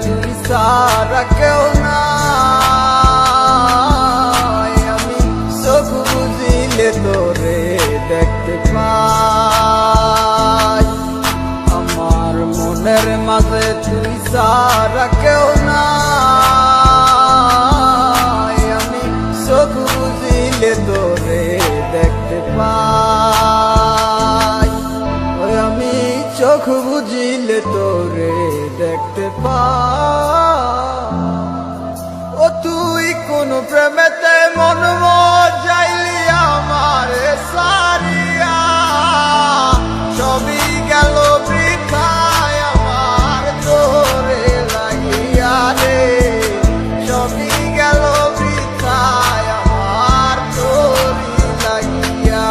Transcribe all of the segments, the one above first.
তুই ছাড়া কেউ নাই। আমি চোখ বুঝিলে তোরে দেখতে পাই। আমার মনের মাঝে তুই ছাড়া কেউ নাই। আমি চোখ বুঝিলে তোরে দেখতে পাই। আমি চোখ বুঝিলে তোরে দেখতে পাই। ও তুই কোন প্রেমেতে মন যাইলি আমারে সারিয়া, সবই গেল বৃথায় আমার তোরে লাগিয়া রে। সবই গেল বৃথায় আমার তোরে লাগিয়া।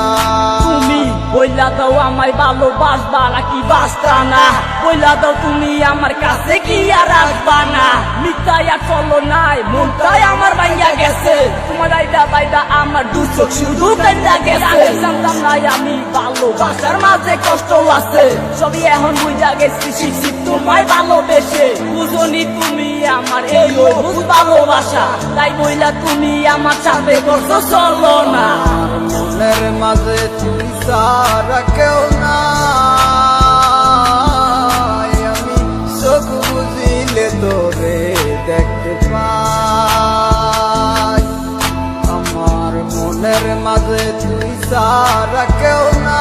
তুমি বইলা দাও আমায় ভালোবাসবা নাকি বাসতা না, বইলা দাও তুমি আমার কাছে কি আর আসবা না। মিথ্যায় আর চলো নাই, মনটাই আমার ভাইয়া গেছে। তোমার আইডা বাইডা আমার দু চোখ শুধু কাইন্দা গেছে। জানতাম নাই আমি ভালোবাসার মাঝে কষ্ট আছে, সবই এখন বুঝা গেছি শিখছি তোমায় ভালোবেসে। বুঝনি তুমি আমার এই অবুঝ ভালোবাসা, তাই বইলা তুমি আমার সাথে করছো চলো না। মনের মাঝে তুই ছাড়া কেউ নাই। আমি চোখ বুঝিলে তোরে দেখতে পাই। আমার মনের মাঝে তুই ছাড়া কেউ নাই।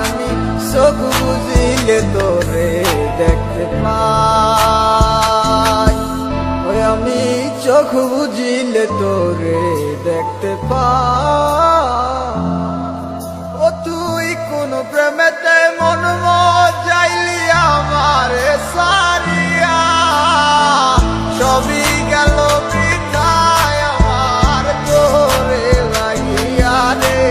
আমি চোখ বুঝিলে তোরে দেখতে পাই। আমি চোখ বুঝিলে তোরে দেখতে পাই। ও তুই কোন প্রেমেতে মন যাইলি আমারে সারিয়া, সবই গেল বৃথায় আমার তোরে লাগিয়া রে।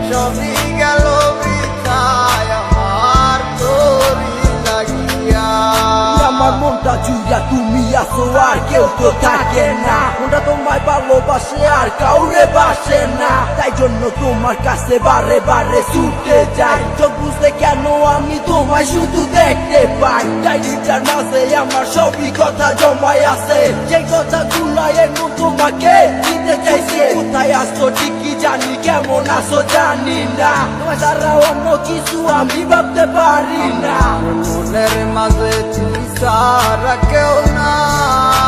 সবই গেল বৃথায় আমার তোরে লাগিয়া। আমার মনটা জুড়া তুমি আসো আর কেউ তো থাকে না। ওটা তোমায় ভালোবাসে আর কাউরে বাসে না, তাই জন্য তোমার কাছে বারে বারে ছুটে যাই। চোখ বুঝতে কেন আমি তোমায় শুধু দেখতে পাই। ডায়েরিটার মাঝে আমার সবই কথা জমায় আছে, যে কথা গুলাই এখন তোমাকে দিতে চাইছে। কোথায় আসছো ঠিকই জানি, কেমন আসো জানি না, তোমার ছাড়া অন্য কিছু আমি ভাবতে পারি না। মনের মাঝে তুই ছাড়া কেউ নাই।